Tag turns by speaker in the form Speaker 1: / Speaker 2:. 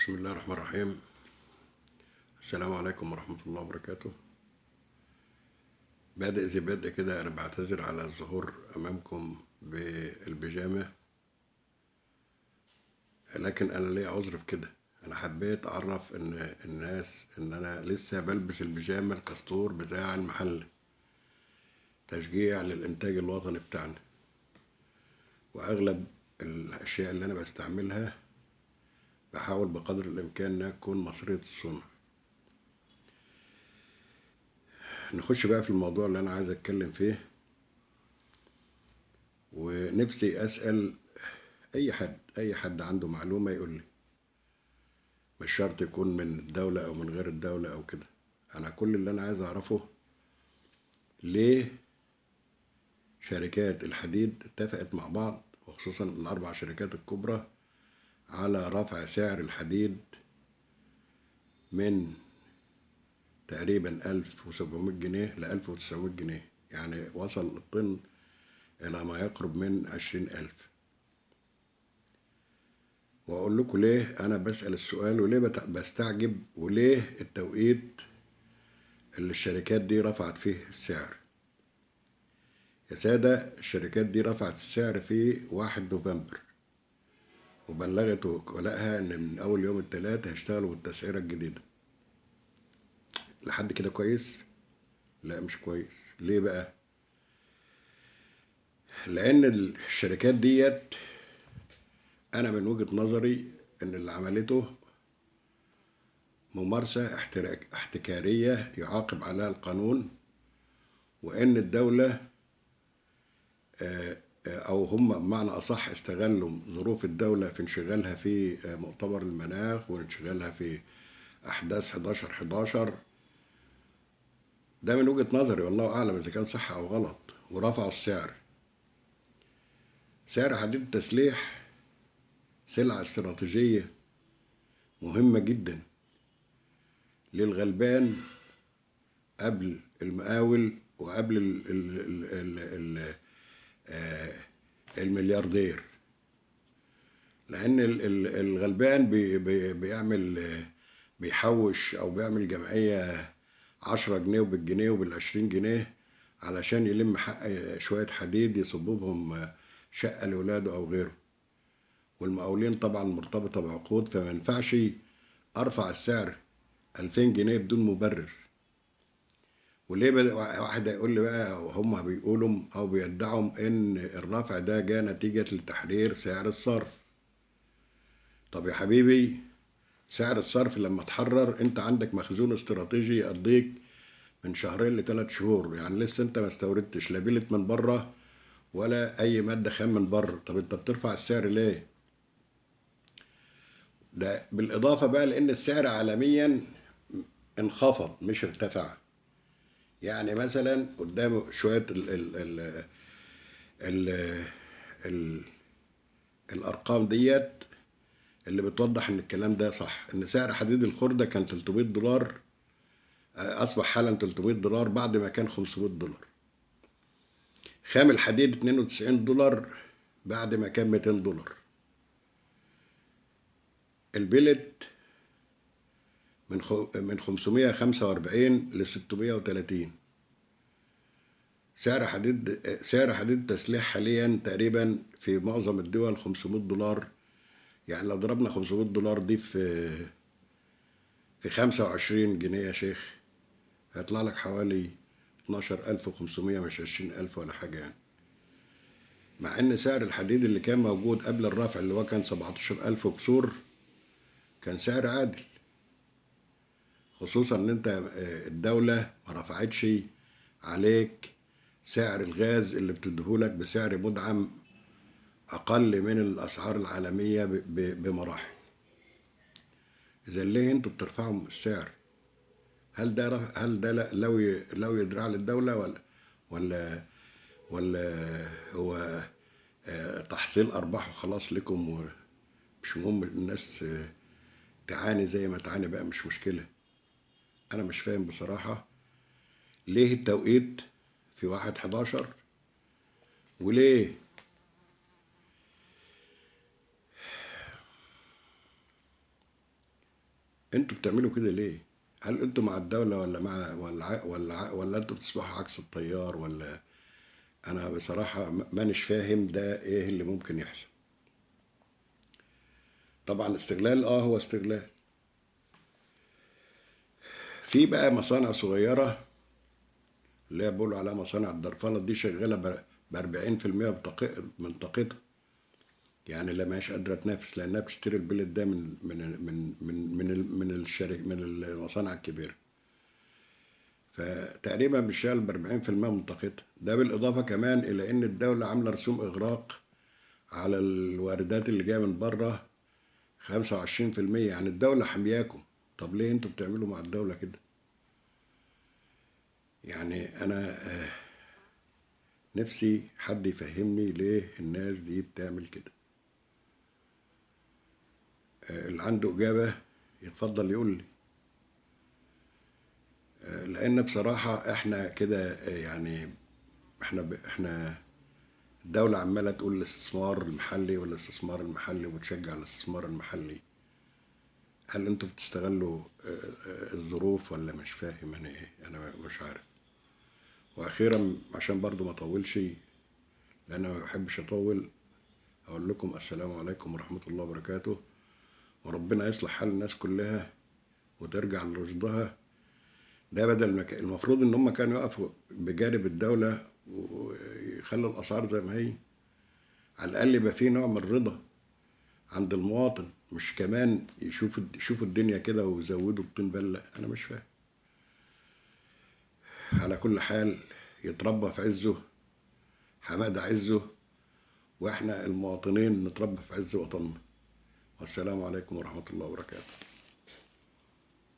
Speaker 1: بسم الله الرحمن الرحيم. السلام عليكم ورحمة الله وبركاته. بادئ زي بدء كده، أنا بعتذر على الظهور أمامكم بالبيجامة، لكن أنا ليا عذر في كده. أنا حبيت أعرف إن الناس إن أنا لسه بلبس البيجامة الكاستور بتاع المحل، تشجيع للإنتاج الوطني بتاعنا. وأغلب الأشياء اللي أنا بستعملها بحاول بقدر الإمكان إنها تكون مصرية الصنع. نخش بقى في الموضوع اللي أنا عايز أتكلم فيه، ونفسي أسأل أي حد عنده معلومة يقول لي، مش شرط يكون من الدولة أو من غير الدولة أو كده. أنا كل اللي أنا عايز أعرفه، ليه شركات الحديد اتفقت مع بعض، وخصوصا الأربع شركات الكبرى، على رفع سعر الحديد من تقريبا 1700 جنيه ل1900 جنيه، يعني وصل الطن إلى ما يقرب من 20,000. وأقول لكم ليه أنا بسأل السؤال، وليه بستعجب، وليه التوقيت اللي الشركات دي رفعت فيه السعر. يا سادة، الشركات دي رفعت السعر في 1 نوفمبر، وبلغت وكلائها إن من أول يوم التلات هيشتغلوا بالتسعيرة الجديدة. لحد كده كويس؟ لا، مش كويس. ليه بقى؟ لأن الشركات ديت، أنا من وجهة نظري إن اللي عملته ممارسة احتكارية يعاقب عليها القانون، وإن الدولة أو هم بمعنى أصح استغلوا ظروف الدولة في انشغالها في مؤتمر المناخ، وانشغالها في أحداث 11/11. ده من وجهة نظري، والله أعلم إذا كان صح أو غلط. ورفعوا السعر. سعر حديد التسليح سلعة استراتيجية مهمة جدا للغلبان قبل المقاول وقبل الملياردير. لأن الغلبان بيعمل، بيحوش أو بيعمل جمعية 10 جنيه وبالجنيه وبال20 جنيه علشان يلم حق شوية حديد يصببهم شقة لولاده أو غيره. والمقاولين طبعا مرتبطة بعقود، فما ينفعش أرفع السعر 2000 جنيه بدون مبرر. وليه بدأ واحد يقول لي بقى، هم بيقولوا أو بيدعوا إن الرفع ده جاء نتيجة لتحرير سعر الصرف. طب يا حبيبي، سعر الصرف لما تحرر، انت عندك مخزون استراتيجي يقضيك من 2 ل3 شهور، يعني لسه انت ما استوردتش لا بيلت من بره ولا اي مادة خام من بره. طب انت بترفع السعر ليه؟ ده بالاضافة بقى لان السعر عالميا انخفض مش ارتفع. يعني مثلا قدام شوية ال ال الارقام ديت اللي بتوضح ان الكلام ده صح، ان سعر حديد الخردة كان $300، اصبح حالا $300 بعد ما كان $500. خام الحديد $92 بعد ما كان $200. البلت من 545 ل 630. سعر حديد التسليح حاليا تقريبا في معظم الدول $500. يعني لو ضربنا $500 دي في 25 جنيه يا شيخ، هيطلع لك حوالي 12,500، مش 20,000 ولا حاجة يعني. مع ان سعر الحديد اللي كان موجود قبل الرفع، اللي هو كان 17,000 وكسور، كان سعر عادل. خصوصا ان انت الدولة ما رفعتش عليك سعر الغاز اللي بتديهولك بسعر مدعم اقل من الاسعار العالمية بمراحل. اذا ليه انتوا بترفعوا السعر؟ هل ده لو يدرع للدولة، ولا ولا هو تحصيل ارباح وخلاص لكم، ومش مهم الناس تعاني زي ما تعاني بقى، مش مشكلة. انا مش فاهم بصراحة ليه التوقيت في 1/11، وليه انتوا بتعملوا كده ليه؟ هل انتوا مع الدولة ولا مع ولا انتوا بتسبحوا عكس التيار ولا؟ انا بصراحة مانيش فاهم ده ايه اللي ممكن يحصل. طبعا استغلال، هو استغلال. في بقى مصانع صغيرة اللي هي بيقولوا عليها مصانع الدرفلة دي، شغالة ب 40% من طاقتها. يعني لا ماهيش قادرة تنافس لأنها بتشتري البلد ده من المصانع الكبيرة. فتقريبا بتشتغل ب 40% من طاقتها. ده بالإضافة كمان إلى إن الدولة عاملة رسوم إغراق على الواردات اللي جاية من بره 25%. يعني الدولة حمياكم. طب ليه انتوا بتعملوا مع الدولة كده؟ يعني أنا نفسي حد يفهمني ليه الناس دي بتعمل كده. اللي عنده إجابة يتفضل يقول لي. لأن بصراحة إحنا كده يعني إحنا الدولة عمالة تقول الاستثمار المحلي والاستثمار المحلي وبتشجع الاستثمار المحلي. هل انتوا بتستغلوا الظروف ولا مش فاهم انا ايه؟ انا مش عارف. واخيرا عشان برضو ما اطولش، لان انا ما بحبش اطول، اقول لكم السلام عليكم ورحمة الله وبركاته. وربنا يصلح حال الناس كلها وترجع لرشدها. ده بدل ما المفروض ان هم كانوا يقفوا بجانب الدولة ويخلوا الاسعار زي ما هي. على الاقل يبقى في نوع من الرضا عند المواطن، مش كمان يشوفوا الدنيا كده ويزودوا الطين بلة. انا مش فاهم. على كل حال، يتربى في عزه حمادة عزه، واحنا المواطنين نتربى في عز وطننا. والسلام عليكم ورحمة الله وبركاته.